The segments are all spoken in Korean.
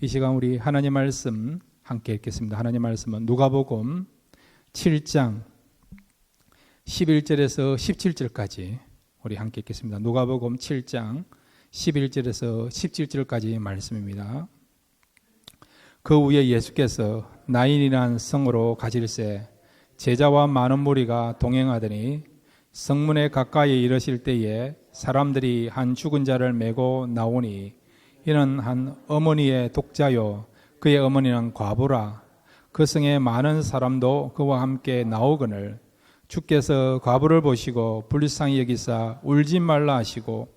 이 시간 우리 하나님 말씀 함께 읽겠습니다. 하나님 말씀은 누가복음 7장 11절에서 17절까지 우리 함께 읽겠습니다. 누가복음 7장 11절에서 17절까지 말씀입니다. 그 후에 예수께서 나인이라는 성으로 가실새 제자와 많은 무리가 동행하더니 성문에 가까이 이르실 때에 사람들이 한 죽은 자를 메고 나오니 이는 한 어머니의 독자요 그의 어머니는 과부라. 그 성에 많은 사람도 그와 함께 나오거늘 주께서 과부를 보시고 불쌍히 여기사 울지 말라 하시고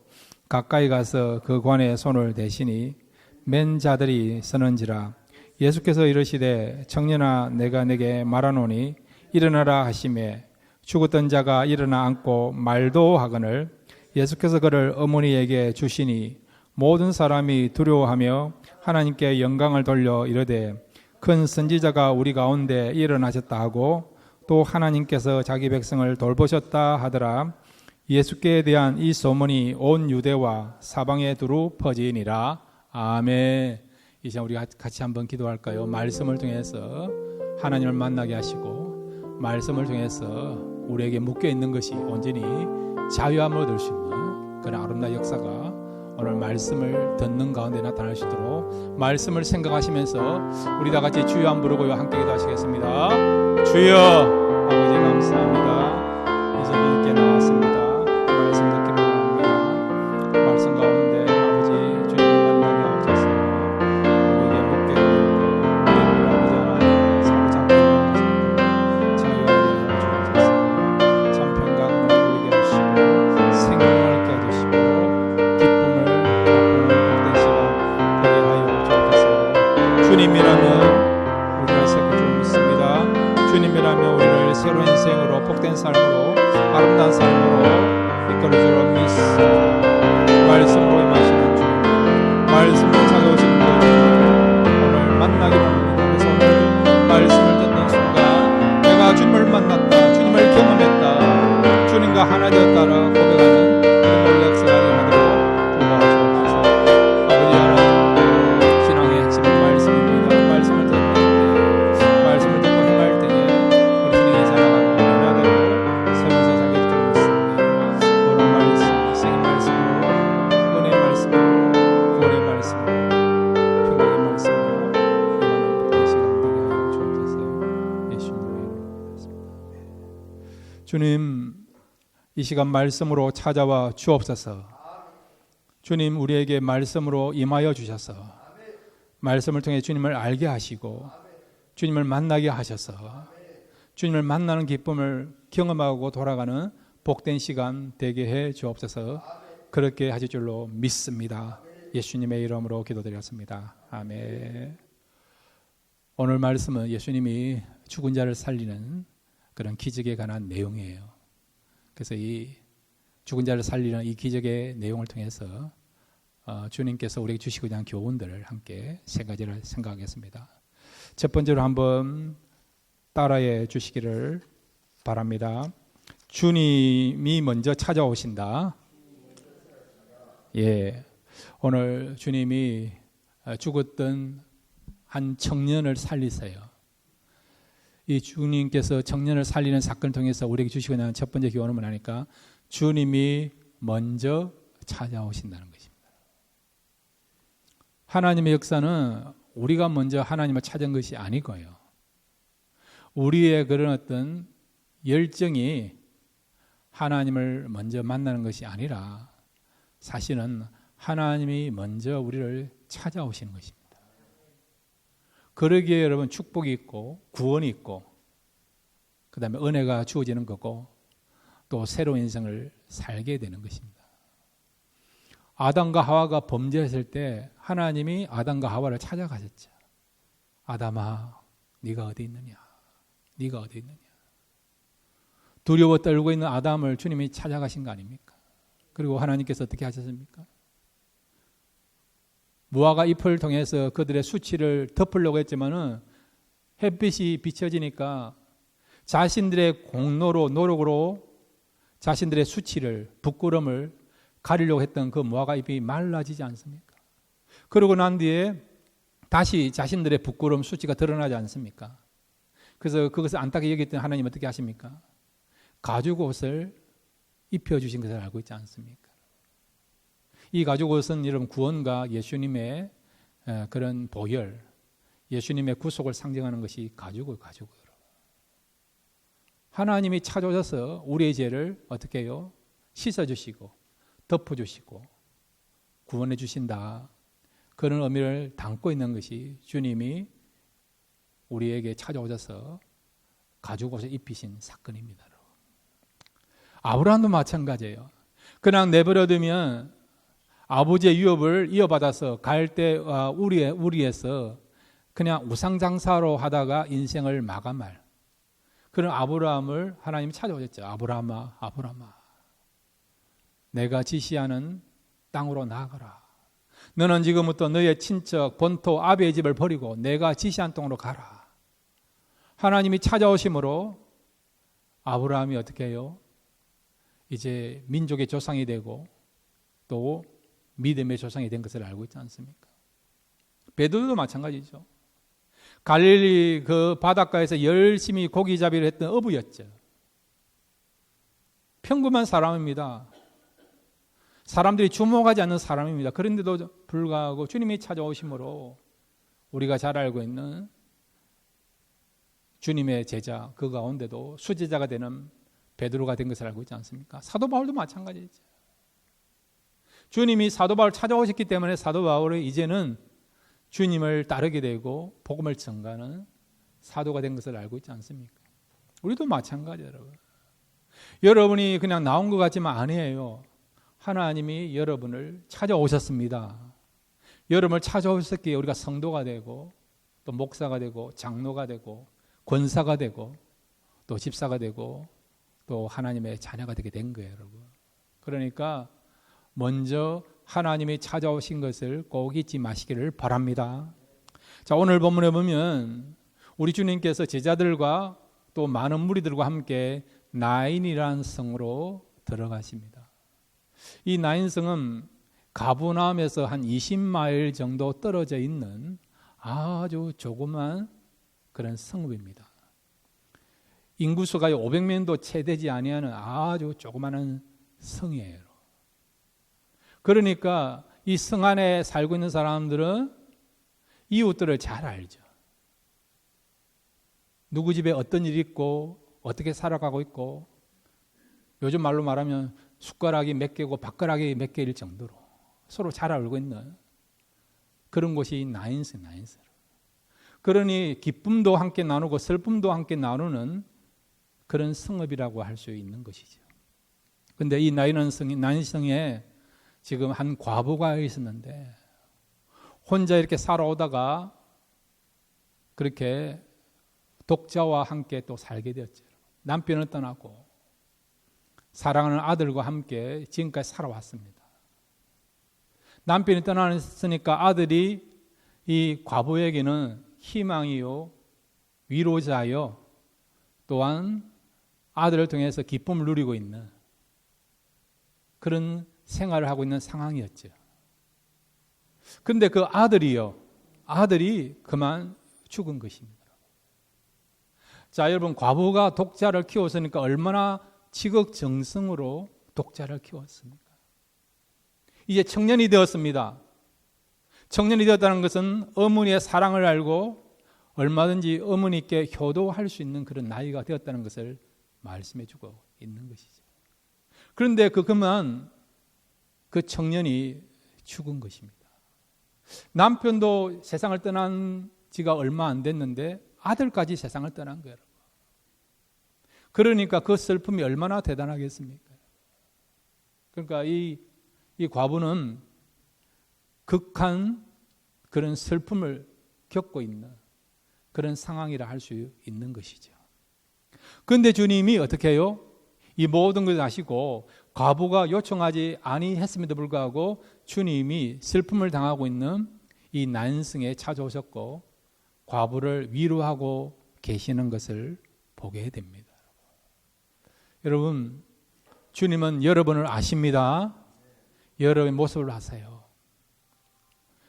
가까이 가서 그 관에 손을 대시니 맨 자들이 서는지라. 예수께서 이르시되 청년아 내가 내게 말하노니 일어나라 하시매 죽었던 자가 일어나 앉고 말도 하거늘 예수께서 그를 어머니에게 주시니 모든 사람이 두려워하며 하나님께 영광을 돌려 이르되 큰 선지자가 우리 가운데 일어나셨다 하고 또 하나님께서 자기 백성을 돌보셨다 하더라. 예수께 대한 이 소문이 온 유대와 사방에 두루 퍼지니라. 아멘. 이제 우리 같이 한번 기도할까요? 말씀을 통해서 하나님을 만나게 하시고 말씀을 통해서 우리에게 묶여있는 것이 온전히 자유함을 얻을 수 있는 그런 아름다운 역사가 오늘 말씀을 듣는 가운데 나타날 수 있도록 말씀을 생각하시면서 우리 다 같이 주여 한번 부르고요 함께 기도하시겠습니다. 주여 아버지 감사합니다. 이제 이렇게 나왔습니다. 말씀 듣기를 원합니다. 말씀 가운데 아버지 주님을 만나게 하셔서 우리에게 묶여 있는 우리 아버지 하나님 사로잡고 자유하게 하셔서 참 평강 누리게 하시고 생명을 깨 주시고 기쁨을 베푸는 복된 시간 되게 하여 주옵소서. 주님이라면 우리가 새길 줄 믿습니다. 주님이라면 우리를 새로운 인생으로 복된 삶으로 아름다운 삶으로 이끌어 주려 믿습니다. 말씀으로 임하시는 주님, 말씀으로 찾아오시는 주님 오늘 만나기를 원합니다. 그래서 오늘 말씀을 듣는 순간 내가 주님을 만났다, 주님을 경험했다, 주님과 하나 되었다라 고백하는 이런 역사가 되도록 도와주옵소서. 아버지 하나님 신앙의 핵심은 말씀입니다. 말씀을 듣는 때 말씀을 듣고 행할 때에 우리 신앙이 살아가고 변화되고 세워서 살게 줄 믿습니다. 오늘 말씀 생의 말씀으로 은혜의 말씀으로 구원의 말씀으로 평강의 말씀으로 임하는 복된 시간 되게 하여 주옵소서. 예수님의 이름으로 기도했습니다. 주님 이 시간 말씀으로 찾아와 주옵소서. 주님 우리에게 말씀으로 임하여 주셔서 말씀을 통해 주님을 알게 하시고 주님을 만나게 하셔서 주님을 만나는 기쁨을 경험하고 돌아가는 복된 시간 되게 해 주옵소서. 그렇게 하실 줄로 믿습니다. 예수님의 이름으로 기도드렸습니다. 아멘. 오늘 말씀은 예수님이 죽은 자를 살리는 그런 기적에 관한 내용이에요. 그래서 이 죽은 자를 살리는 이 기적의 내용을 통해서 주님께서 우리에게 주시고자 하는 교훈들을 함께 세 가지를 생각하겠습니다. 첫 번째로 한번 따라해 주시기를 바랍니다. 주님이 먼저 찾아오신다. 예, 오늘 주님이 죽었던 한 청년을 살리세요. 이 주님께서 청년을 살리는 사건을 통해서 우리에게 주시고자 하는 첫 번째 교훈은 뭐냐니까 주님이 먼저 찾아오신다는 것입니다. 하나님의 역사는 우리가 먼저 하나님을 찾은 것이 아니고요. 우리의 그런 어떤 열정이 하나님을 먼저 만나는 것이 아니라 사실은 하나님이 먼저 우리를 찾아오시는 것입니다. 그러기에 여러분 축복이 있고 구원이 있고 그 다음에 은혜가 주어지는 거고 또 새로운 인생을 살게 되는 것입니다. 아담과 하와가 범죄했을 때 하나님이 아담과 하와를 찾아가셨죠. 아담아 네가 어디 있느냐, 네가 어디 있느냐. 두려워 떨고 있는 아담을 주님이 찾아가신 거 아닙니까? 그리고 하나님께서 어떻게 하셨습니까? 무화과 잎을 통해서 그들의 수치를 덮으려고 했지만은 햇빛이 비춰지니까 자신들의 공로로 노력으로 자신들의 수치를 부끄러움을 가리려고 했던 그 무화과 잎이 말라지지 않습니까? 그러고 난 뒤에 다시 자신들의 부끄러움 수치가 드러나지 않습니까? 그래서 그것을 안타깝게 여겼던 하나님 어떻게 하십니까? 가죽 옷을 입혀주신 것을 알고 있지 않습니까? 이 가죽 옷은 여러분 구원과 예수님의 그런 보혈, 예수님의 구속을 상징하는 것이 가죽을. 하나님이 찾아오셔서 우리의 죄를 어떻게 해요? 씻어주시고 덮어주시고 구원해 주신다. 그런 의미를 담고 있는 것이 주님이 우리에게 찾아오셔서 가죽 옷을 입히신 사건입니다. 아브라함도 마찬가지예요. 그냥 내버려두면 아버지의 유업을 이어받아서 갈대와 우리에서 그냥 우상장사로 하다가 인생을 마감할 그런 아브라함을 하나님이 찾아오셨죠. 아브라함아, 아브라함아, 내가 지시하는 땅으로 나아가라. 너는 지금부터 너의 친척 본토 아비의 집을 버리고 내가 지시한 땅으로 가라. 하나님이 찾아오심으로 아브라함이 어떻게 해요? 이제 민족의 조상이 되고 또 믿음의 조상이 된 것을 알고 있지 않습니까? 베드로도 마찬가지죠. 갈릴리 그 바닷가에서 열심히 고기잡이를 했던 어부였죠. 평범한 사람입니다. 사람들이 주목하지 않는 사람입니다. 그런데도 불구하고 주님이 찾아오심으로 우리가 잘 알고 있는 주님의 제자 그 가운데도 수제자가 되는 베드로가 된 것을 알고 있지 않습니까? 사도 바울도 마찬가지죠. 주님이 사도 바울 찾아오셨기 때문에 사도 바울이 이제는 주님을 따르게 되고 복음을 전가하는 사도가 된 것을 알고 있지 않습니까? 우리도 마찬가지예요, 여러분. 여러분이 그냥 나온 것 같지만 아니에요. 하나님이 여러분을 찾아오셨습니다. 여러분을 찾아오셨기에 우리가 성도가 되고 또 목사가 되고 장로가 되고 권사가 되고 또 집사가 되고 또 하나님의 자녀가 되게 된 거예요, 여러분. 그러니까 먼저 하나님이 찾아오신 것을 꼭 잊지 마시기를 바랍니다. 자, 오늘 본문에 보면 우리 주님께서 제자들과 또 많은 무리들과 함께 나인이라는 성으로 들어가십니다. 이 나인성은 가브나움에서 한 20마일 정도 떨어져 있는 아주 조그만 그런 성읍입니다. 인구수가 500명도 채 되지 아니하는 아주 조그마한 성이에요. 그러니까 이 성 안에 살고 있는 사람들은 이웃들을 잘 알죠. 누구 집에 어떤 일이 있고 어떻게 살아가고 있고 요즘 말로 말하면 숟가락이 몇 개고 밥가락이 몇 개일 정도로 서로 잘 알고 있는 그런 곳이 나인성. 그러니 기쁨도 함께 나누고 슬픔도 함께 나누는 그런 성읍이라고 할 수 있는 것이죠. 그런데 이 나인성에 지금 한 과부가 있었는데 혼자 이렇게 살아오다가 그렇게 독자와 함께 또 살게 되었죠. 남편을 떠나고 사랑하는 아들과 함께 지금까지 살아왔습니다. 남편이 떠났으니까 아들이 이 과부에게는 희망이요, 위로자요, 또한 아들을 통해서 기쁨을 누리고 있는 그런 생활을 하고 있는 상황이었죠. 그런데 그 아들이 그만 죽은 것입니다. 자, 여러분, 과부가 독자를 키웠으니까 얼마나 지극정성으로 독자를 키웠습니까? 이제 청년이 되었습니다. 청년이 되었다는 것은 어머니의 사랑을 알고 얼마든지 어머니께 효도할 수 있는 그런 나이가 되었다는 것을 말씀해 주고 있는 것이죠. 그런데 그만 그 청년이 죽은 것입니다. 남편도 세상을 떠난 지가 얼마 안 됐는데 아들까지 세상을 떠난 거예요. 그러니까 그 슬픔이 얼마나 대단하겠습니까? 그러니까 이 과부는 극한 그런 슬픔을 겪고 있는 그런 상황이라 할 수 있는 것이죠. 그런데 주님이 어떻게 해요? 이 모든 것을 아시고 과부가 요청하지 아니했음에도 불구하고 주님이 슬픔을 당하고 있는 이 난승에 찾아오셨고 과부를 위로하고 계시는 것을 보게 됩니다. 여러분, 주님은 여러분을 아십니다. 여러분의 모습을 아세요.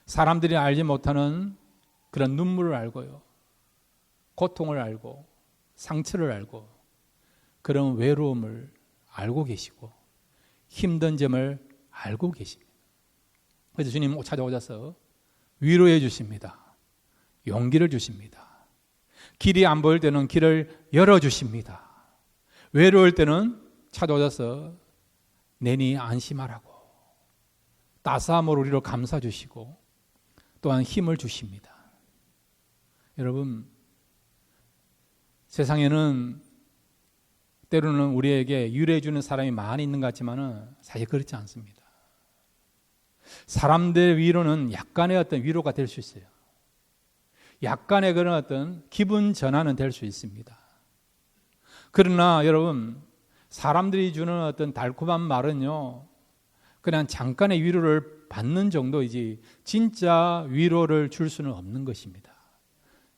사람들이 알지 못하는 그런 눈물을 알고요, 고통을 알고 상처를 알고 그런 외로움을 알고 계시고 힘든 점을 알고 계십니다. 그래서 주님 찾아오셔서 위로해 주십니다. 용기를 주십니다. 길이 안 보일 때는 길을 열어주십니다. 외로울 때는 찾아오셔서 내니 안심하라고 따스함으로 우리를 감싸주시고 또한 힘을 주십니다. 여러분, 세상에는 때로는 우리에게 위로해 주는 사람이 많이 있는 것 같지만 사실 그렇지 않습니다. 사람들의 위로는 약간의 어떤 위로가 될 수 있어요. 약간의 그런 어떤 기분 전환은 될 수 있습니다. 그러나 여러분, 사람들이 주는 어떤 달콤한 말은요, 그냥 잠깐의 위로를 받는 정도이지 진짜 위로를 줄 수는 없는 것입니다.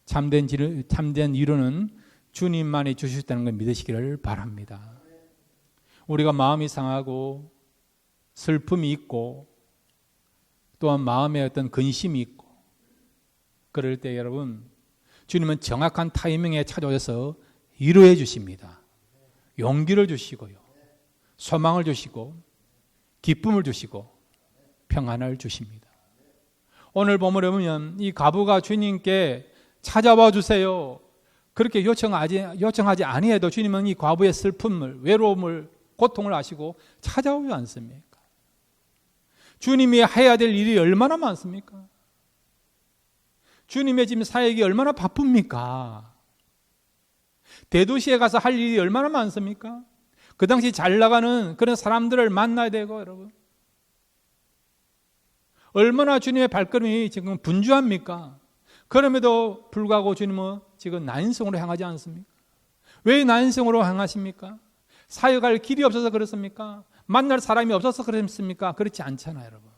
참된 위로는 주님만이 주실 수 있다는 걸 믿으시기를 바랍니다. 우리가 마음이 상하고 슬픔이 있고 또한 마음에 어떤 근심이 있고 그럴 때 여러분, 주님은 정확한 타이밍에 찾아오셔서 위로해 주십니다. 용기를 주시고요, 소망을 주시고 기쁨을 주시고 평안을 주십니다. 오늘 본문에 보면 이 과부가 주님께 찾아와 주세요 그렇게 요청하지 아니해도 주님은 이 과부의 슬픔을, 외로움을, 고통을 아시고 찾아오지 않습니까? 주님이 해야 될 일이 얼마나 많습니까? 주님의 지금 사역이 얼마나 바쁩니까? 대도시에 가서 할 일이 얼마나 많습니까? 그 당시 잘 나가는 그런 사람들을 만나야 되고, 여러분, 얼마나 주님의 발걸음이 지금 분주합니까? 그럼에도 불구하고 주님은 지금 난성으로 향하지 않습니까? 왜 난성으로 향하십니까? 사역할 길이 없어서 그렇습니까? 만날 사람이 없어서 그렇습니까? 그렇지 않잖아요, 여러분.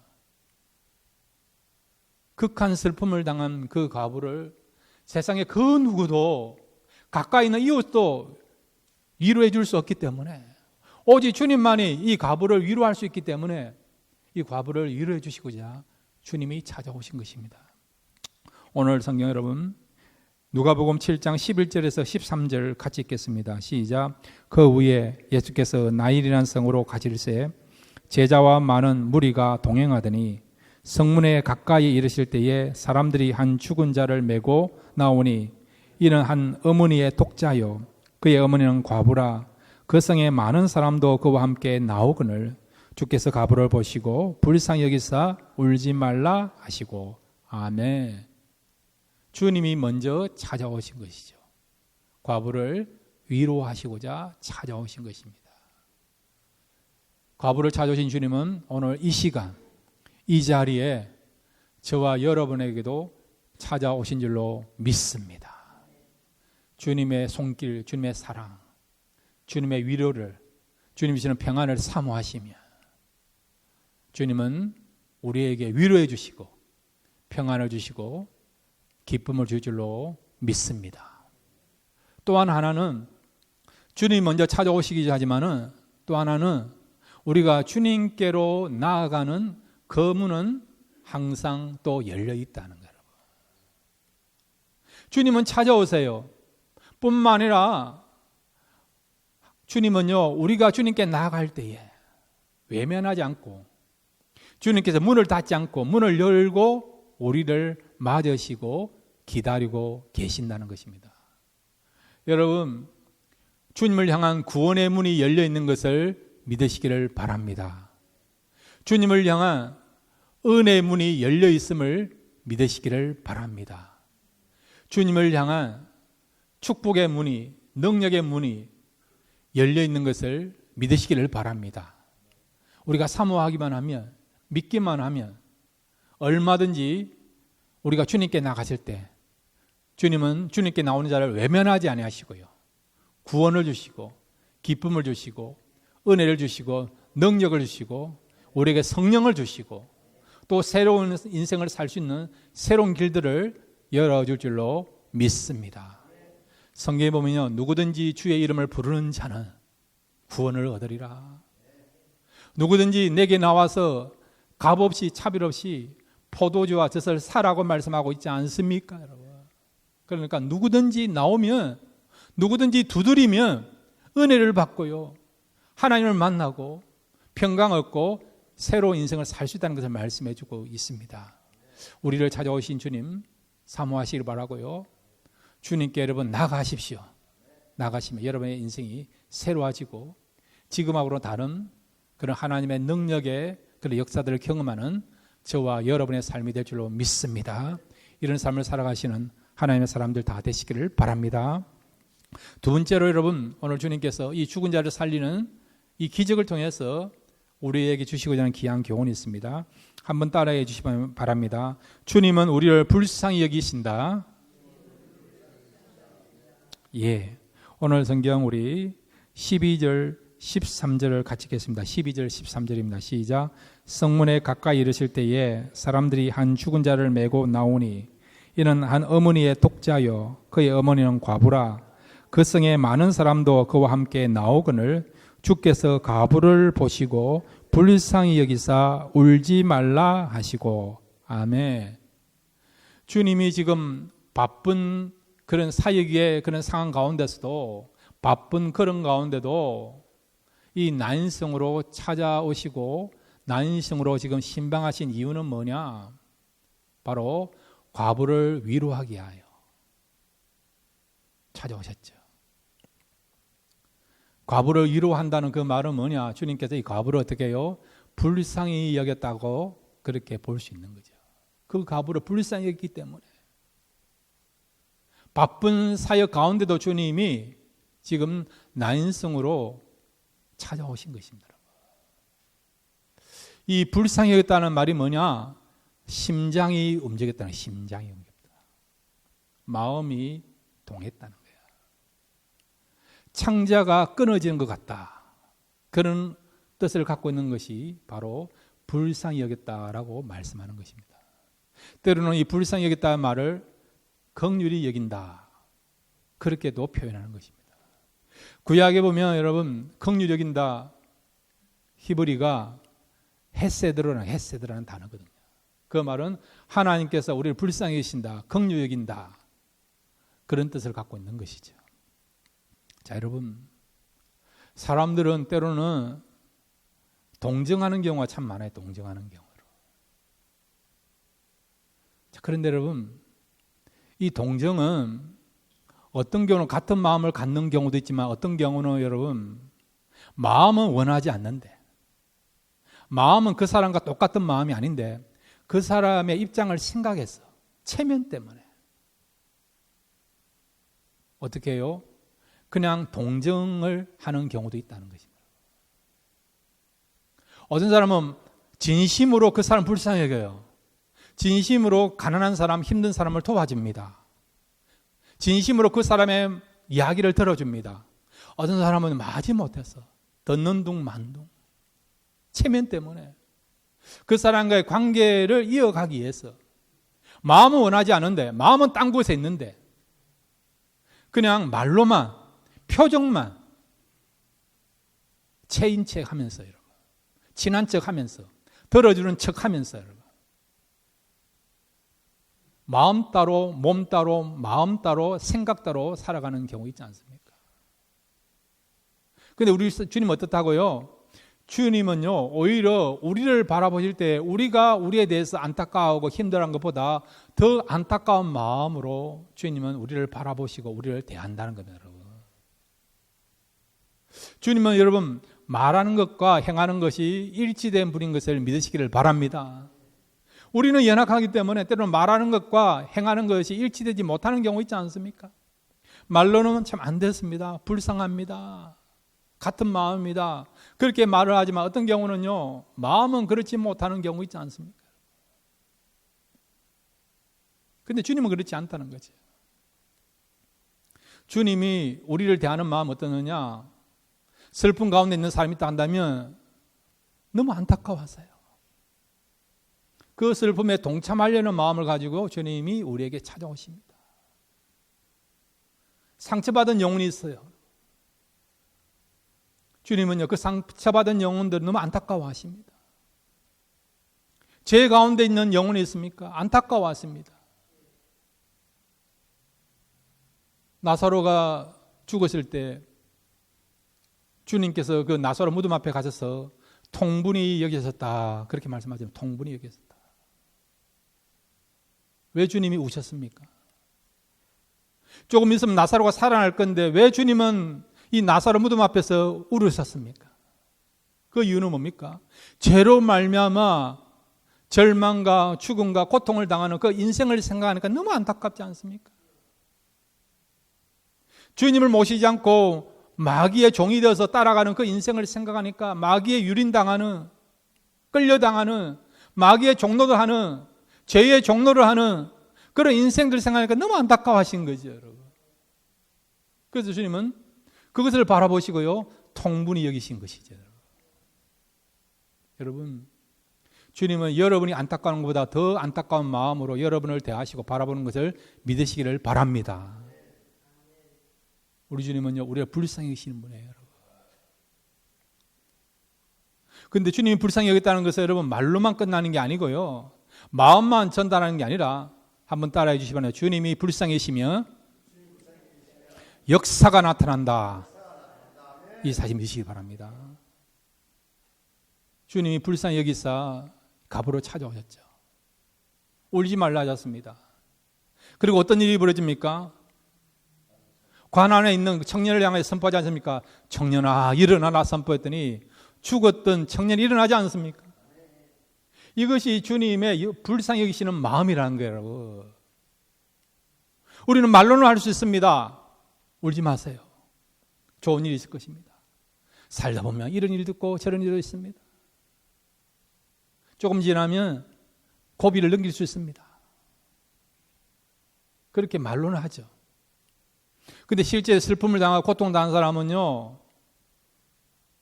극한 슬픔을 당한 그 과부를 세상의 그 누구도, 가까이 있는 이웃도 위로해 줄 수 없기 때문에, 오직 주님만이 이 과부를 위로할 수 있기 때문에 이 과부를 위로해 주시고자 주님이 찾아오신 것입니다. 오늘 성경 여러분, 누가복음 7장 11절에서 13절 같이 읽겠습니다. 시작. 그 후에 예수께서 나인이라는 성으로 가실새 제자와 많은 무리가 동행하더니 성문에 가까이 이르실 때에 사람들이 한 죽은 자를 메고 나오니 이는 한 어머니의 독자요 그의 어머니는 과부라. 그 성에 많은 사람도 그와 함께 나오거늘 주께서 과부를 보시고 불쌍히 여기사 울지 말라 하시고. 아멘. 주님이 먼저 찾아오신 것이죠. 과부를 위로하시고자 찾아오신 것입니다. 과부를 찾아오신 주님은 오늘 이 시간, 이 자리에 저와 여러분에게도 찾아오신 줄로 믿습니다. 주님의 손길, 주님의 사랑, 주님의 위로를, 주님이 주시는 평안을 사모하시며 주님은 우리에게 위로해 주시고 평안을 주시고 기쁨을 줄 줄로 믿습니다. 또한 하나는 주님이 먼저 찾아오시기 하지만은 또 하나는 우리가 주님께로 나아가는 그 문은 항상 또 열려 있다는 거예요. 주님은 찾아오세요. 뿐만 아니라 주님은요, 우리가 주님께 나아갈 때에 외면하지 않고 주님께서 문을 닫지 않고 문을 열고 우리를 맞으시고 기다리고 계신다는 것입니다. 여러분, 주님을 향한 구원의 문이 열려 있는 것을 믿으시기를 바랍니다. 주님을 향한 은혜의 문이 열려 있음을 믿으시기를 바랍니다. 주님을 향한 축복의 문이, 능력의 문이 열려 있는 것을 믿으시기를 바랍니다. 우리가 사모하기만 하면, 믿기만 하면 얼마든지 우리가 주님께 나가실 때 주님은 주님께 나오는 자를 외면하지 아니하시고요, 구원을 주시고 기쁨을 주시고 은혜를 주시고 능력을 주시고 우리에게 성령을 주시고 또 새로운 인생을 살 수 있는 새로운 길들을 열어줄 줄로 믿습니다. 성경에 보면요, 누구든지 주의 이름을 부르는 자는 구원을 얻으리라. 누구든지 내게 나와서 값없이 차별 없이 포도주와 젖을 사라고 말씀하고 있지 않습니까, 여러분? 그러니까 누구든지 나오면, 누구든지 두드리면 은혜를 받고요, 하나님을 만나고 평강 얻고 새로운 인생을 살 수 있다는 것을 말씀해 주고 있습니다. 우리를 찾아오신 주님 사모하시길 바라고요. 주님께 여러분 나가십시오. 나가시면 여러분의 인생이 새로워지고 지금하고는 다른 그런 하나님의 능력의 그런 역사들을 경험하는 저와 여러분의 삶이 될 줄로 믿습니다. 이런 삶을 살아가시는 하나님의 사람들 다 되시기를 바랍니다. 두 번째로 여러분, 오늘 주님께서 이 죽은 자를 살리는 이 기적을 통해서 우리에게 주시고자 하는 귀한 교훈이 있습니다. 한번 따라해 주시기 바랍니다. 주님은 우리를 불쌍히 여기신다. 예, 오늘 성경 우리 12절 13절을 같이 읽겠습니다. 12절 13절입니다. 시작. 성문에 가까이 이르실 때에 사람들이 한 죽은 자를 메고 나오니 이는 한 어머니의 독자요 그의 어머니는 과부라. 그 성에 많은 사람도 그와 함께 나오거늘 주께서 과부를 보시고 불쌍히 여기사 울지 말라 하시고. 아멘. 주님이 지금 바쁜 그런 사역의 그런 상황 가운데서도, 바쁜 그런 가운데도 이 난성으로 찾아오시고 난성으로 지금 신방하신 이유는 뭐냐? 바로 과부를 위로하기 위하여 찾아오셨죠. 과부를 위로한다는 그 말은 뭐냐? 주님께서 이 과부를 어떻게 해요? 불쌍히 여겼다고 그렇게 볼 수 있는 거죠. 그 과부를 불쌍히 여겼기 때문에 바쁜 사역 가운데도 주님이 지금 난성으로 찾아오신 것입니다. 이 불쌍히 여겼다는 말이 뭐냐? 심장이 움직였다는, 심장이 움직였다. 마음이 동했다는 거야. 창자가 끊어지는 것 같다. 그런 뜻을 갖고 있는 것이 바로 불쌍히 여겼다라고 말씀하는 것입니다. 때로는 이 불쌍히 여겼다는 말을 긍휼히 여긴다, 그렇게도 표현하는 것입니다. 구약에 보면 여러분, 긍휼히 여긴다, 히브리가 헤세드라는 단어거든요. 그 말은 하나님께서 우리를 불쌍히 여기신다, 긍휼히 여긴다, 그런 뜻을 갖고 있는 것이죠. 자, 여러분, 사람들은 때로는 동정하는 경우가 참 많아요. 동정하는 경우로. 자, 그런데 여러분, 이 동정은 어떤 경우는 같은 마음을 갖는 경우도 있지만 어떤 경우는 여러분, 마음은 원하지 않는데, 마음은 그 사람과 똑같은 마음이 아닌데 그 사람의 입장을 생각해서 체면 때문에 어떻게 해요? 그냥 동정을 하는 경우도 있다는 것입니다. 어떤 사람은 진심으로 그 사람 불쌍히 여겨요. 진심으로 가난한 사람, 힘든 사람을 도와줍니다. 진심으로 그 사람의 이야기를 들어줍니다. 어떤 사람은 마지못해서 듣는 둥 만둥, 체면 때문에 그 사람과의 관계를 이어가기 위해서 마음은 원하지 않은데, 마음은 딴 곳에 있는데 그냥 말로만, 표정만 체인 척 하면서, 여러분, 친한 척 하면서, 들어주는 척 하면서, 여러분, 마음 따로, 몸 따로, 마음 따로, 생각 따로 살아가는 경우 있지 않습니까? 근데 우리 주님 어떻다고요? 주님은요, 오히려 우리를 바라보실 때 우리가 우리에 대해서 안타까워하고 힘들어하는 것보다 더 안타까운 마음으로 주님은 우리를 바라보시고 우리를 대한다는 겁니다, 여러분. 주님은 여러분, 말하는 것과 행하는 것이 일치된 분인 것을 믿으시기를 바랍니다. 우리는 연약하기 때문에 때로는 말하는 것과 행하는 것이 일치되지 못하는 경우 있지 않습니까? 말로는 참 안 됐습니다. 불쌍합니다. 같은 마음입니다. 그렇게 말을 하지만 어떤 경우는요, 마음은 그렇지 못하는 경우 있지 않습니까? 근데 주님은 그렇지 않다는 거죠. 주님이 우리를 대하는 마음 어떠느냐? 슬픔 가운데 있는 사람이 있다 한다면 너무 안타까워서요. 그 슬픔에 동참하려는 마음을 가지고 주님이 우리에게 찾아오십니다. 상처받은 영혼이 있어요. 주님은요, 그 상처받은 영혼들을 너무 안타까워하십니다. 죄 가운데 있는 영혼이 있습니까? 안타까워했습니다. 나사로가 죽었을 때 주님께서 그 나사로 무덤 앞에 가셔서 통분히 여기셨다, 그렇게 말씀하시면 통분히 여기셨다. 왜 주님이 우셨습니까? 조금 있으면 나사로가 살아날 건데 왜 주님은 이 나사로 무덤 앞에서 울으셨습니까? 그 이유는 뭡니까? 죄로 말미암아 절망과 죽음과 고통을 당하는 그 인생을 생각하니까 너무 안타깝지 않습니까? 주님을 모시지 않고 마귀의 종이 되어서 따라가는 그 인생을 생각하니까 마귀의 유린당하는, 끌려당하는, 마귀의 종로를 하는, 죄의 종로를 하는 그런 인생들 생각하니까 너무 안타까워하신 거죠, 여러분. 그래서 주님은 그것을 바라보시고요, 통분히 여기신 것이죠. 여러분, 주님은 여러분이 안타까운 것보다 더 안타까운 마음으로 여러분을 대하시고 바라보는 것을 믿으시기를 바랍니다. 우리 주님은요, 우리가 불쌍히 여기시는 분이에요, 여러분. 그런데 주님이 불쌍히 여겼다는 것은 여러분 말로만 끝나는 게 아니고요, 마음만 전달하는 게 아니라 한번 따라해 주시기 바랍니다. 주님이 불쌍히 여기시면 역사가 나타난다. 이 사실 믿으시기 바랍니다. 주님이 불쌍히 여기사 갑으로 찾아오셨죠. 울지 말라 하셨습니다. 그리고 어떤 일이 벌어집니까? 관 안에 있는 청년을 향해 선포하지 않습니까? 청년아 일어나라 선포했더니 죽었던 청년이 일어나지 않습니까? 이것이 주님의 불쌍히 여기시는 마음이라는 거예요, 여러분. 우리는 말로는 할 수 있습니다. 울지 마세요. 좋은 일이 있을 것입니다. 살다 보면 이런 일도 있고 저런 일도 있습니다. 조금 지나면 고비를 넘길 수 있습니다. 그렇게 말로는 하죠. 근데 실제 슬픔을 당하고 고통당한 사람은요,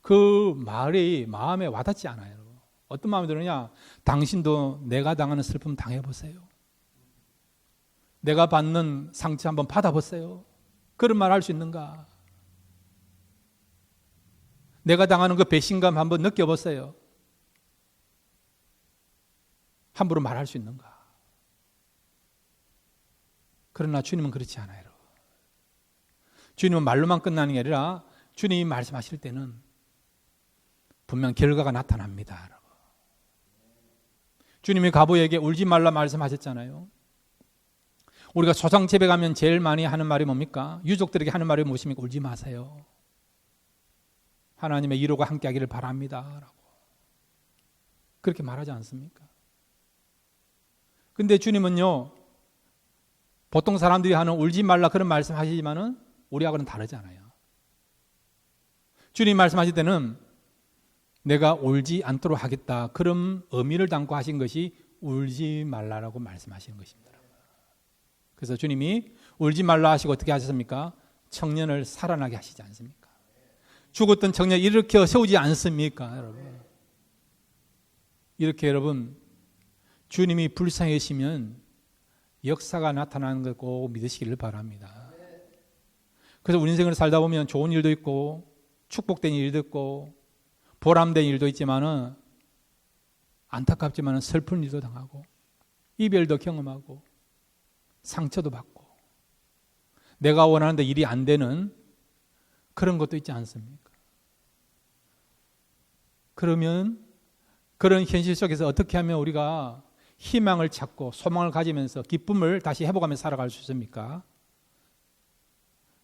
그 말이 마음에 와닿지 않아요. 어떤 마음이 드느냐? 당신도 내가 당하는 슬픔 당해보세요. 내가 받는 상처 한번 받아보세요. 그런 말 할 수 있는가? 내가 당하는 그 배신감 한번 느껴보세요. 함부로 말할 수 있는가? 그러나 주님은 그렇지 않아요. 주님은 말로만 끝나는 게 아니라 주님이 말씀하실 때는 분명 결과가 나타납니다. 주님이 가부에게 울지 말라 말씀하셨잖아요. 우리가 소상집에 가면 제일 많이 하는 말이 뭡니까? 유족들에게 하는 말이 무엇입니까? 울지 마세요. 하나님의 위로가 함께하기를 바랍니다. 라고. 그렇게 말하지 않습니까? 근데 주님은요, 보통 사람들이 하는 울지 말라 그런 말씀 하시지만은 우리하고는 다르잖아요. 주님 말씀하실 때는 내가 울지 않도록 하겠다, 그런 의미를 담고 하신 것이 울지 말라라고 말씀하시는 것입니다. 그래서 주님이 울지 말라 하시고 어떻게 하셨습니까? 청년을 살아나게 하시지 않습니까? 죽었던 청년을 일으켜 세우지 않습니까, 여러분? 이렇게 여러분, 주님이 불쌍히 여기시면 역사가 나타나는 걸 꼭 믿으시기를 바랍니다. 그래서 우리 인생을 살다 보면 좋은 일도 있고 축복된 일도 있고 보람된 일도 있지만은 안타깝지만은 슬픈 일도 당하고 이별도 경험하고 상처도 받고 내가 원하는데 일이 안 되는 그런 것도 있지 않습니까? 그러면 그런 현실 속에서 어떻게 하면 우리가 희망을 찾고 소망을 가지면서 기쁨을 다시 회복하며 살아갈 수 있습니까?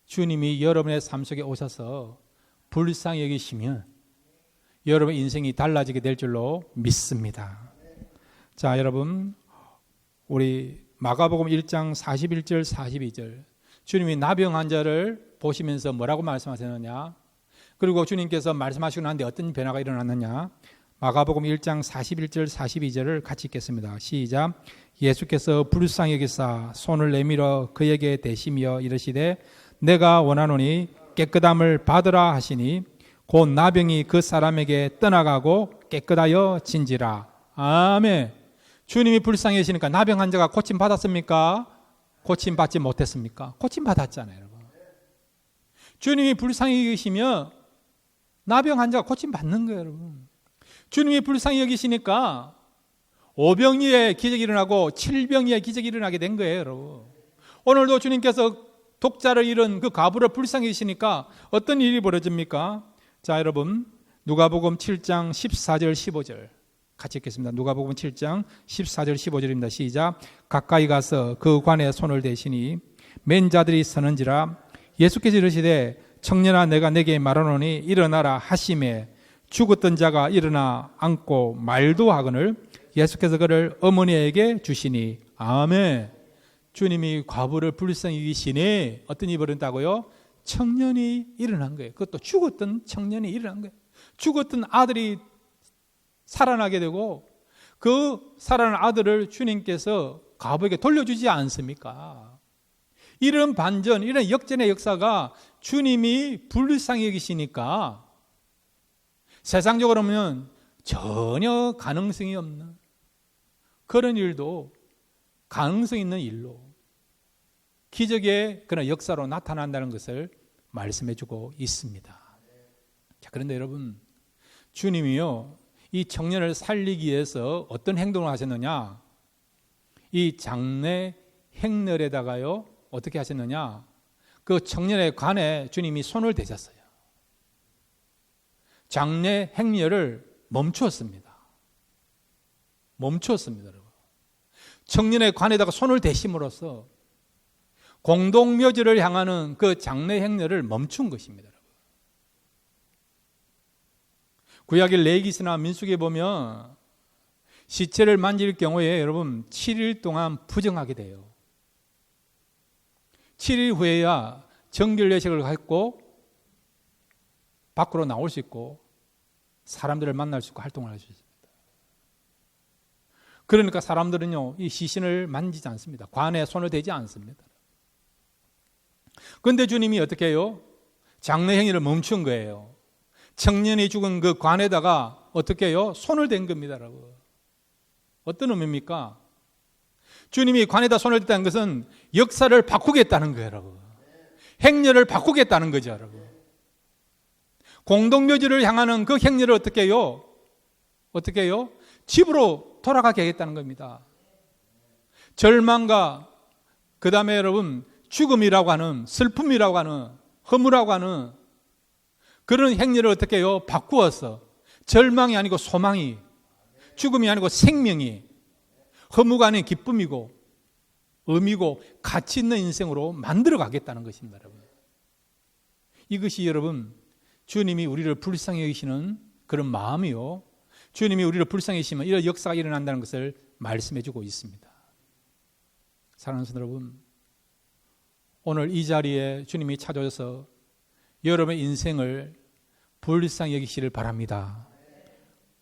주님이 여러분의 삶 속에 오셔서 불쌍히 여기시면 여러분의 인생이 달라지게 될 줄로 믿습니다. 자, 여러분, 우리 마가복음 1장 41절 42절, 주님이 나병 환자를 보시면서 뭐라고 말씀하셨느냐, 그리고 주님께서 말씀하시고 난 뒤에 어떤 변화가 일어났느냐, 마가복음 1장 41절 42절을 같이 읽겠습니다. 시작. 예수께서 불쌍히 여기사 손을 내밀어 그에게 대시며 이르시되 내가 원하노니 깨끗함을 받으라 하시니 곧 나병이 그 사람에게 떠나가고 깨끗하여 진지라. 아멘. 주님이 불쌍히 여기시니까 나병 환자가 고침 받았습니까? 고침 받지 못했습니까? 고침 받았잖아요, 여러분. 주님이 불쌍히 여기시면 나병 환자가 고침 받는 거예요, 여러분. 주님이 불쌍히 여기시니까 5병이의 기적이 일어나고 7병이의 기적이 일어나게 된 거예요, 여러분. 오늘도 주님께서 독자를 잃은 그 과부를 불쌍히 여기시니까 어떤 일이 벌어집니까? 자, 여러분, 누가복음 7장 14절 15절 같이 읽겠습니다. 누가복음 7장 14절 15절입니다. 시작. 가까이 가서 그 관에 손을 대시니 맨 자들이 서는지라. 예수께서 이르시되 청년아, 내가 내게 말하노니 일어나라 하시매 죽었던 자가 일어나 앉고 말도 하거늘 예수께서 그를 어머니에게 주시니. 아멘. 주님이 과부를 불쌍히 여기시니 어떤 일이 벌어졌다고요? 청년이 일어난 거예요. 그것도 죽었던 청년이 일어난 거예요. 죽었던 아들이 살아나게 되고 그 살아난 아들을 주님께서 과부에게 돌려주지 않습니까? 이런 반전, 이런 역전의 역사가 주님이 불쌍히 여기시니까 세상적으로 보면 전혀 가능성이 없는 그런 일도 가능성 있는 일로 기적의 그런 역사로 나타난다는 것을 말씀해 주고 있습니다. 자, 그런데 여러분, 주님이요, 이 청년을 살리기 위해서 어떤 행동을 하셨느냐? 이 장례 행렬에다가요, 어떻게 하셨느냐? 그 청년의 관에 주님이 손을 대셨어요. 장례 행렬을 멈추었습니다. 멈추었습니다, 여러분. 청년의 관에다가 손을 대심으로써 공동묘지를 향하는 그 장례 행렬을 멈춘 것입니다, 여러분. 구약의 레위기서나 민수기에 보면 시체를 만질 경우에 여러분 7일 동안 부정하게 돼요. 7일 후에야 정결례식을 갖고 밖으로 나올 수 있고 사람들을 만날 수 있고 활동을 할 수 있습니다. 그러니까 사람들은요, 이 시신을 만지지 않습니다. 관에 손을 대지 않습니다. 그런데 주님이 어떻게 해요? 장례 행위를 멈춘 거예요. 청년이 죽은 그 관에다가 어떻게 해요? 손을 댄 겁니다. 어떤 의미입니까? 주님이 관에다 손을 댔다는 것은 역사를 바꾸겠다는 거예요, 여러분. 행렬을 바꾸겠다는 거죠, 여러분. 공동묘지를 향하는 그 행렬을 어떻게 해요? 어떻게 해요? 집으로 돌아가게 하겠다는 겁니다. 절망과 그 다음에 여러분 죽음이라고 하는, 슬픔이라고 하는, 허무라고 하는 그런 행렬을 어떻게 해요? 바꾸어서 절망이 아니고 소망이, 죽음이 아니고 생명이, 허무가 아닌 기쁨이고 의미고 가치 있는 인생으로 만들어 가겠다는 것입니다, 여러분. 이것이 여러분 주님이 우리를 불쌍히 여기시는 그런 마음이요, 주님이 우리를 불쌍히 여기시면 이런 역사가 일어난다는 것을 말씀해 주고 있습니다. 사랑하는 성도 여러분, 오늘 이 자리에 주님이 찾아오셔서 여러분의 인생을 불쌍히 여기시기를 바랍니다.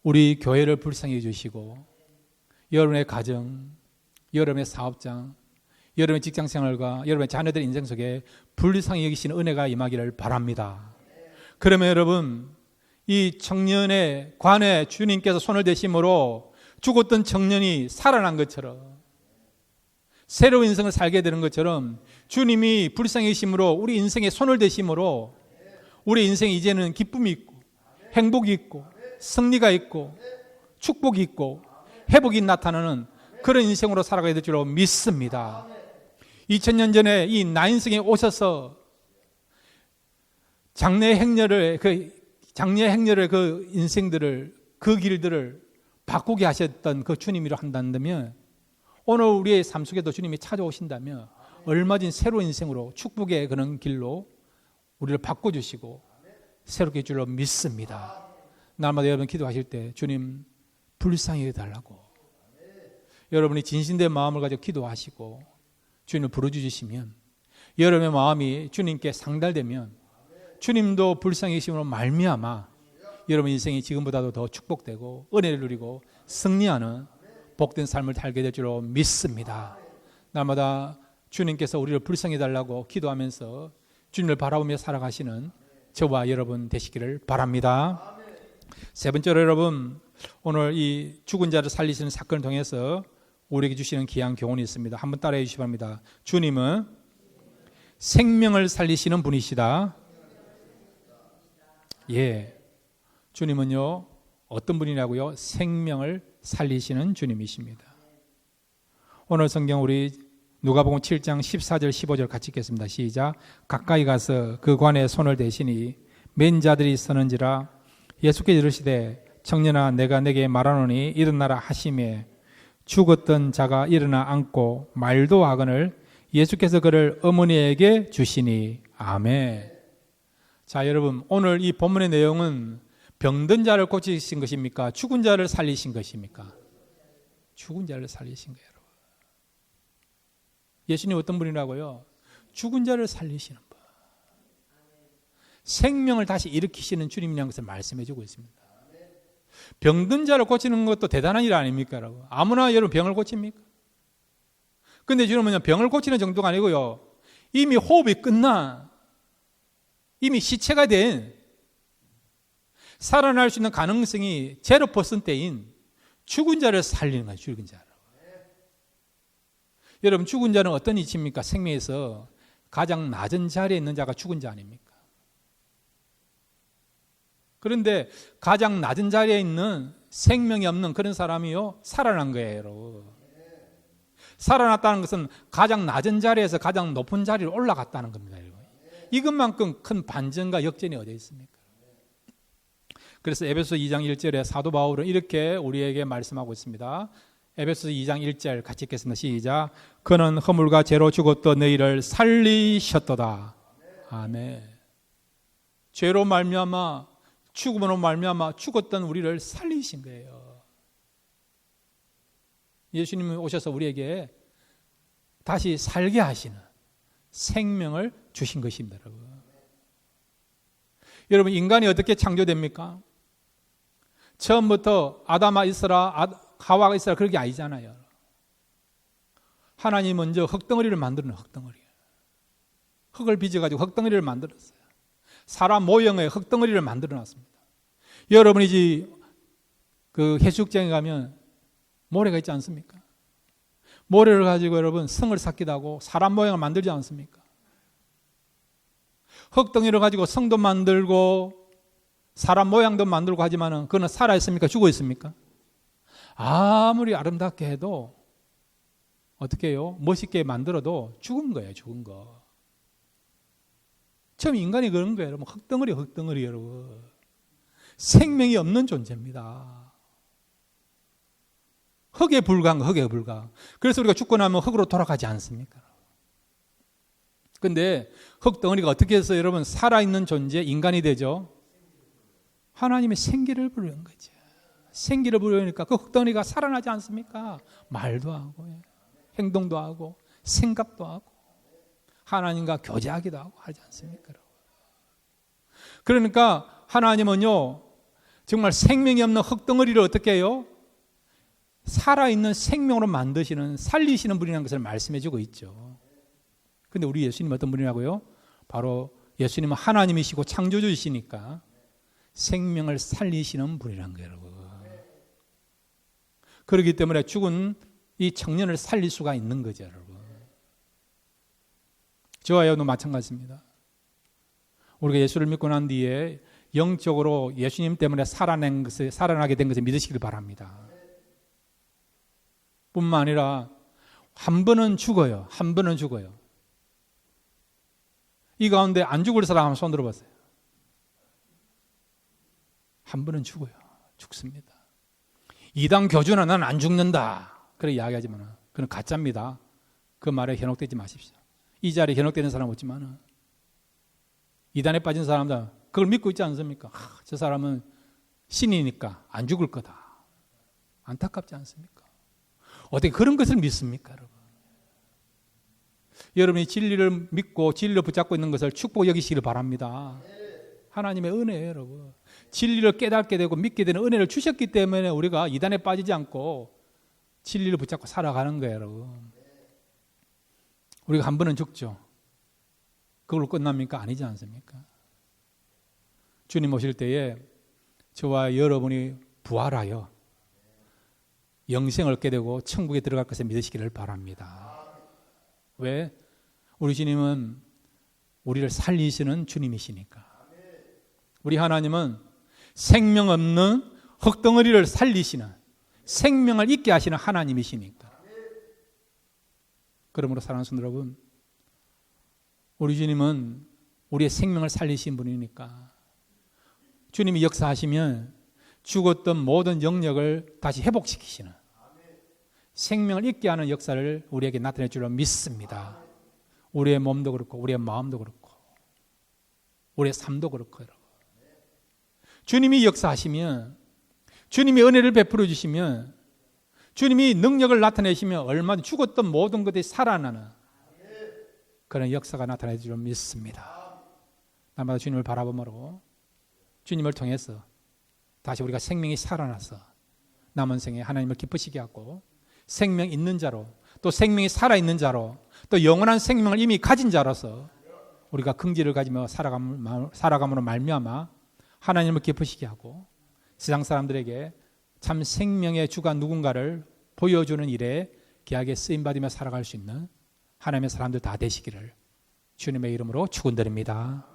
우리 교회를 불쌍히 여기시고 여러분의 가정, 여러분의 사업장, 여러분의 직장생활과 여러분의 자녀들 인생 속에 불쌍히 여기시는 은혜가 임하기를 바랍니다. 그러면 여러분, 이 청년의 관에 주님께서 손을 대심으로 죽었던 청년이 살아난 것처럼, 새로운 인생을 살게 되는 것처럼 주님이 불쌍히 여기심으로 우리 인생에 손을 대심으로 우리 인생에 이제는 기쁨이 있고 행복이 있고 승리가 있고 축복이 있고 회복이 나타나는 그런 인생으로 살아가야 될 줄로 믿습니다. 2000년 전에 이 나인성에 오셔서 장례 행렬의 그 인생들을, 그 길들을 바꾸게 하셨던 그 주님이라 한다면, 오늘 우리의 삶 속에도 주님이 찾아오신다면 얼마든지 새로운 인생으로 축복의 그런 길로 우리를 바꿔주시고 새롭게 할 줄로 믿습니다. 날마다 여러분 기도하실 때 주님 불쌍히 해달라고 여러분이 진심된 마음을 가지고 기도하시고 주님을 부르주시면, 여러분의 마음이 주님께 상달되면 주님도 불쌍히 여기심으로 말미암아 여러분 인생이 지금보다도 더 축복되고 은혜를 누리고 승리하는 복된 삶을 살게 될 줄로 믿습니다. 날마다 주님께서 우리를 불쌍히 해달라고 기도하면서 주님을 바라보며 살아가시는 저와 여러분 되시기를 바랍니다. 세 번째로 여러분, 오늘 이 죽은 자를 살리시는 사건을 통해서 우리에게 주시는 귀한 교훈이 있습니다. 한번 따라해 주시기 바랍니다. 주님은 생명을 살리시는 분이시다. 예, 주님은요 어떤 분이냐고요? 생명을 살리시는 주님이십니다. 오늘 성경 우리 누가복음 7장 14절 15절 같이 읽겠습니다. 시작. 가까이 가서 그 관에 손을 대시니 맨 자들이 서는지라 예수께서 이르시되 청년아 내가 내게 말하노니 일어나라 하시매 죽었던 자가 일어나 앉고 말도 하거늘 예수께서 그를 어머니에게 주시니 아멘. 자, 여러분 오늘 이 본문의 내용은 병든 자를 고치신 것입니까? 죽은 자를 살리신 것입니까? 죽은 자를 살리신 거예요. 여러분. 예수님 어떤 분이라고요? 죽은 자를 살리시는 분. 생명을 다시 일으키시는 주님이라는 것을 말씀해 주고 있습니다. 병든 자를 고치는 것도 대단한 일 아닙니까? 여러분? 아무나 여러분 병을 고칩니까? 근데 주님은 병을 고치는 정도가 아니고요. 이미 호흡이 끝나 이미 시체가 된 살아날 수 있는 가능성이 0%인 죽은 자를 살리는 거예요. 죽은 자를. 여러분 죽은 자는 어떤 위치입니까? 생명에서 가장 낮은 자리에 있는 자가 죽은 자 아닙니까? 그런데 가장 낮은 자리에 있는 생명이 없는 그런 사람이요 살아난 거예요. 여러분. 살아났다는 것은 가장 낮은 자리에서 가장 높은 자리로 올라갔다는 겁니다. 여러분. 이것만큼 큰 반전과 역전이 어디 있습니까? 그래서 에베소 2장 1절에 사도 바울은 이렇게 우리에게 말씀하고 있습니다. 에베소 2장 1절 같이 읽겠습니다. 시작. 그는 허물과 죄로 죽었던 너희를 살리셨도다. 아멘. 죄로 말미암아 죽음으로 말미암아 죽었던 우리를 살리신 거예요. 예수님이 오셔서 우리에게 다시 살게 하시는 생명을 주신 것입니다. 여러분 인간이 어떻게 창조됩니까? 처음부터 아담아 있어라 하와가 있어라 그런 게 아니잖아요. 하나님 먼저 흙덩어리를 만들어놓은 흙덩어리. 흙을 빚어가지고 흙덩어리를 만들었어요. 사람 모형의 흙덩어리를 만들어놨습니다. 여러분이 이제 그 해수욕장에 가면 모래가 있지 않습니까? 모래를 가지고 여러분 성을 쌓기도 하고 사람 모양을 만들지 않습니까? 흙덩이를 가지고 성도 만들고 사람 모양도 만들고 하지만은 그거는 살아있습니까? 죽어 있습니까? 아무리 아름답게 해도 어떻게 해요? 멋있게 만들어도 죽은 거예요. 죽은 거. 처음 인간이 그런 거예요. 여러분. 흙덩어리 여러분. 생명이 없는 존재입니다. 흙에 불과한 거, 흙에 불과. 그래서 우리가 죽고 나면 흙으로 돌아가지 않습니까? 근데 흙덩어리가 어떻게 해서 여러분 살아있는 존재, 인간이 되죠? 하나님의 생기를 부르는 거죠. 생기를 부르니까 그 흙덩어리가 살아나지 않습니까? 말도 하고, 행동도 하고, 생각도 하고, 하나님과 교제하기도 하고 하지 않습니까? 그러니까 하나님은요, 정말 생명이 없는 흙덩어리를 어떻게 해요? 살아있는 생명으로 만드시는, 살리시는 분이라는 것을 말씀해 주고 있죠. 근데 우리 예수님은 어떤 분이라고요? 바로 예수님은 하나님이시고 창조주이시니까 생명을 살리시는 분이라는 거예요, 여러분. 그렇기 때문에 죽은 이 청년을 살릴 수가 있는 거죠, 여러분. 저와 여러분도 마찬가지입니다. 우리가 예수를 믿고 난 뒤에 영적으로 예수님 때문에 살아나게 된 것을 믿으시길 바랍니다. 뿐만 아니라 한 번은 죽어요. 한 번은 죽어요. 이 가운데 안 죽을 사람 한번 손 들어보세요. 한 번은 죽어요. 죽습니다. 이단 교주는 난 안 죽는다. 그렇게 이야기하지만 그건 가짜입니다. 그 말에 현혹되지 마십시오. 이 자리에 현혹되는 사람 없지만 이단에 빠진 사람들 그걸 믿고 있지 않습니까? 저 사람은 신이니까 안 죽을 거다. 안타깝지 않습니까? 어떻게 그런 것을 믿습니까, 여러분? 여러분이 진리를 믿고 진리를 붙잡고 있는 것을 축복 여기시기를 바랍니다. 하나님의 은혜예요, 여러분. 진리를 깨닫게 되고 믿게 되는 은혜를 주셨기 때문에 우리가 이단에 빠지지 않고 진리를 붙잡고 살아가는 거예요, 여러분. 우리가 한 번은 죽죠. 그걸로 끝납니까? 아니지 않습니까? 주님 오실 때에 저와 여러분이 부활하여 영생을 얻게 되고 천국에 들어갈 것을 믿으시기를 바랍니다. 왜? 우리 주님은 우리를 살리시는 주님이시니까. 우리 하나님은 생명 없는 흙덩어리를 살리시는, 생명을 있게 하시는 하나님이시니까. 그러므로 사랑하는 성도 여러분, 우리 주님은 우리의 생명을 살리신 분이니까 주님이 역사하시면 죽었던 모든 영역을 다시 회복시키시는, 생명을 있게 하는 역사를 우리에게 나타낼 줄로 믿습니다. 우리의 몸도 그렇고 우리의 마음도 그렇고 우리의 삶도 그렇고, 여러분. 주님이 역사하시면, 주님이 은혜를 베풀어 주시면, 주님이 능력을 나타내시면 얼마나 죽었던 모든 것들이 살아나는 그런 역사가 나타날 줄로 믿습니다. 날마다 주님을 바라보므로 주님을 통해서 다시 우리가 생명이 살아나서 남은 생에 하나님을 기쁘시게 하고, 생명 있는 자로, 또 생명이 살아있는 자로, 또 영원한 생명을 이미 가진 자로서 우리가 긍지를 가지며 살아감으로 말미암아 하나님을 기쁘시게 하고, 세상 사람들에게 참 생명의 주가 누군가를 보여주는 일에 귀하게 쓰임받으며 살아갈 수 있는 하나님의 사람들 다 되시기를 주님의 이름으로 축원드립니다.